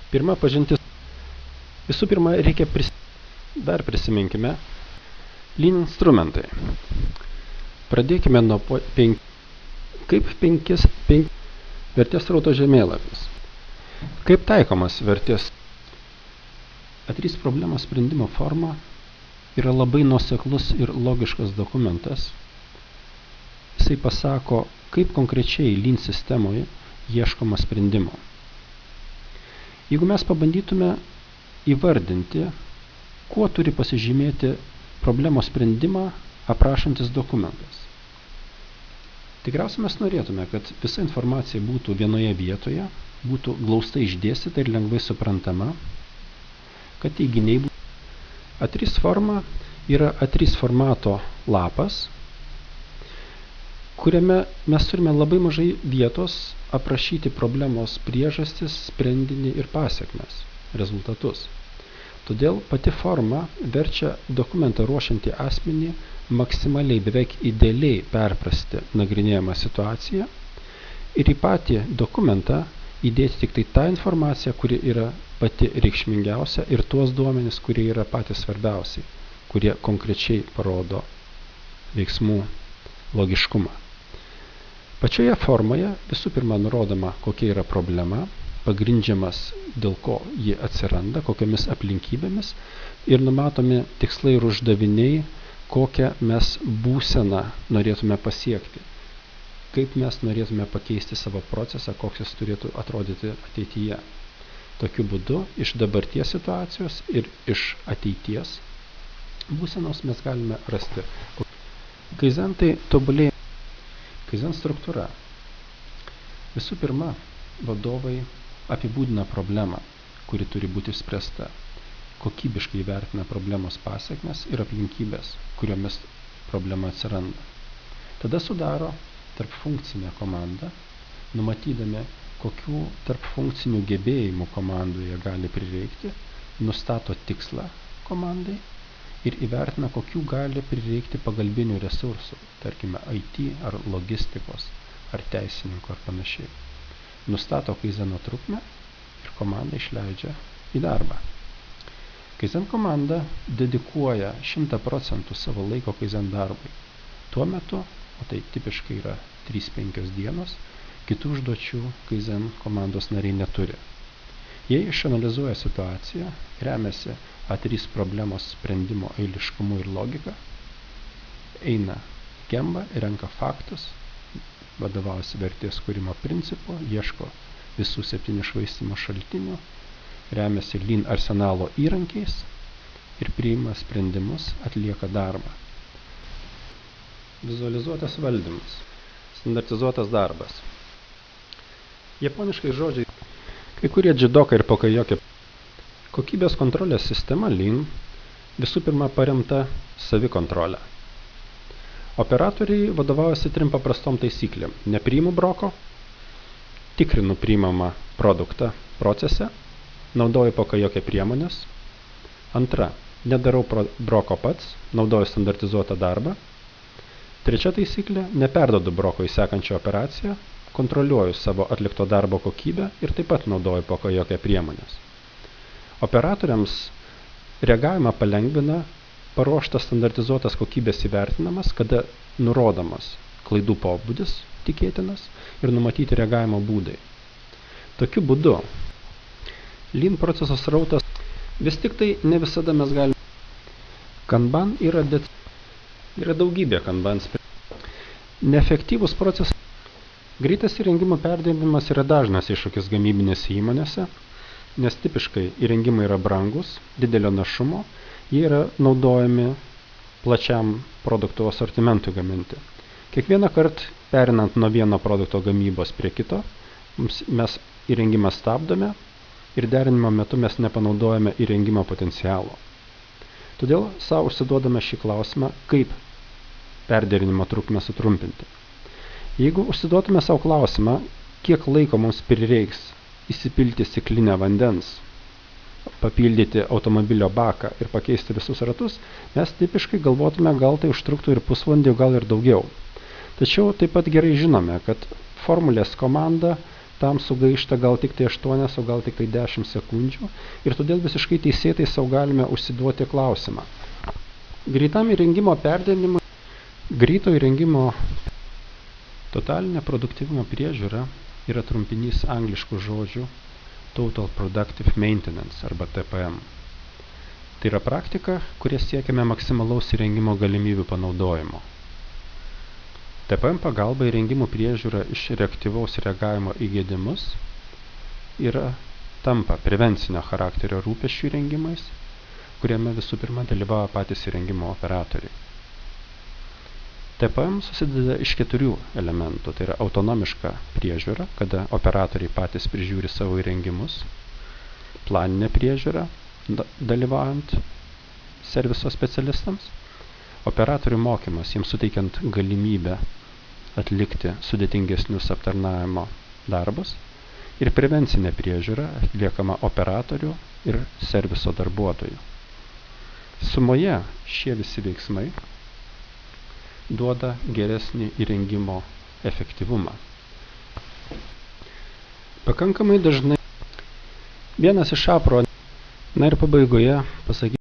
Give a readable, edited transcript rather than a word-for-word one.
Pirma pažintis. Visų pirma, reikia dar prisiminkime Lean instrumentai. Pradėkime nuo vertės srauto žemėlapis. Kaip taikomas vertės? A3 problemos sprendimo forma yra labai nuoseklus ir logiškas dokumentas. Jisai pasako, kaip konkrečiai Lean sistemoje ieškoma sprendimo. Jeigu mes pabandytume įvardinti, kuo turi pasižymėti problemos sprendimą aprašantis dokumentas. Tikriausiai mes norėtume, kad visa informacija būtų vienoje vietoje, būtų glaustai išdėstyta ir lengvai suprantama, kad teiginiai būtų. A3 forma yra A3 formato lapas, kuriame mes turime labai mažai vietos aprašyti problemos priežastis, sprendinį ir pasiekmes, rezultatus. Todėl pati forma verčia dokumentą ruošiantį asmenį maksimaliai beveik idealiai perprasti nagrinėjamą situaciją ir į patį dokumentą įdėti tik tai tą informaciją, kuri yra pati reikšmingiausia ir tuos duomenis, kurie yra patys svarbiausiai, kurie konkrečiai parodo veiksmų logiškumą. Pačioje formoje visų pirma nurodoma, kokia yra problema, pagrindžiamas, dėl ko ji atsiranda, kokiamis aplinkybėmis ir numatomi tikslai ir uždaviniai, kokią mes būseną norėtume pasiekti, kaip mes norėtume pakeisti savo procesą, koks jis turėtų atrodyti ateityje. Tokiu būdu iš dabarties situacijos ir iš ateities būsenos mes galime rasti. Kaizen tai tobulėja. Kaizen struktūra. Visų pirma, vadovai apibūdina problemą, kuri turi būti išspręsta, kokybiškai vertina problemos pasiekmes ir aplinkybės, kuriomis problema atsiranda. Tada sudaro tarpfunkcinę komandą, numatydami, kokių tarpfunkcinių gebėjimų komandoje gali prireikti, nustato tikslą komandai ir įvertina, kokių gali prireikti pagalbinių resursų, tarkime IT ar logistikos, ar teisininkų ar panašiai. Nustato kaizeno trukmę ir komanda išleidžia į darbą. Kaizen komanda dedikuoja 100% savo laiko kaizen darbui. Tuo metu, o tai tipiškai yra 3-5 dienos, kitų užduočių kaizen komandos nariai neturi. Jie išanalizuoja situaciją, remiasi A3 problemos sprendimo eiliškumu ir logika, eina Gemba, renka faktus, vadovaujasi vertės kūrimo principu, ieško visų 7 švaistymo šaltinių, remiasi Lean arsenalo įrankiais ir priima sprendimus, atlieka darbą. Vizualizuotas valdymas. Standartizuotas darbas. Japoniškai žodžiai. Kai kurie džidokai ir pokajokai. Kokybės kontrolės sistema Lean visų pirma paremta savikontrolę. Operatoriai vadovaujasi 3 paprastom taisyklėm. Nepriimu broko, tikrinu priimamą produktą procese, naudoju pokajokę priemonės. Antra, nedarau broko pats, naudoju standartizuotą darbą. Trečia taisyklė, neperdodu broko į sekančią operaciją, kontroliuoju savo atlikto darbo kokybę ir taip pat naudoju pokajokę priemonės. Operatoriams reagavimą palengvina paruoštas standartizuotas kokybės įvertinamas, kada nurodomas klaidų pobūdis tikėtinas ir numatyti reagavimo būdai. Tokiu būdu Lean proceso srautas vis tik tai ne visada mes galime. Kanban yra daugybė Kanban. Neefektyvus procesas. Greitas įrengimų perdirbimas yra dažnas iššūkis gamybinėse įmonėse, nes tipiškai įrengimai yra brangus, didelio našumo, jie yra naudojami plačiam produkto asortimentui gaminti. Kiekvieną kartą perinant nuo vieno produkto gamybos prie kito, mes įrengimą stabdome ir derinimo metu mes nepanaudojame įrengimo potencialo. Todėl savo užsiduodame šį klausimą, kaip perderinimo trukmę sutrumpinti. Jeigu užsiduotume savo klausimą, kiek laiko mums prireiks įsipilti stiklinę vandens, papildyti automobilio baką ir pakeisti visus ratus, mes tipiškai galvotume, gal tai užtruktų ir pusvalandį, gal ir daugiau. Tačiau taip pat gerai žinome, kad formulės komanda tam sugaišta gal tik tai 8, o gal tik tai 10 sekundžių ir todėl visiškai teisėtai sau galime užsiduoti klausimą. Greitam įrengimo perdėlimui, greito įrengimo totalinė produktyvumo priežiūra yra trumpinys angliškų žodžių Total Productive Maintenance arba TPM. Tai yra praktika, kuria siekiame maksimalaus įrengimo galimybių panaudojimo. TPM pagalba įrengimų priežiūra iš reaktyvaus reagavimo į gedimus tampa prevencinio charakterio rūpesčių įrengimais, kuriame visų pirma dalyvauja patys įrengimo operatoriai. TPM susideda iš 4 elementų, tai yra autonomiška priežiūra, kada operatoriai patys prižiūri savo įrengimus, planinė priežiūra, dalyvaujant serviso specialistams, operatorių mokymas, jiems suteikiant galimybę atlikti sudėtingesnius aptarnavimo darbus ir prevencinė priežiūra atliekama operatorių ir serviso darbuotojų. Sumoje šie visi veiksmai duoda geresnį įrengimo efektyvumą. Pakankamai dažnai vienas iš apro, na ir pabaigoje pasakyti,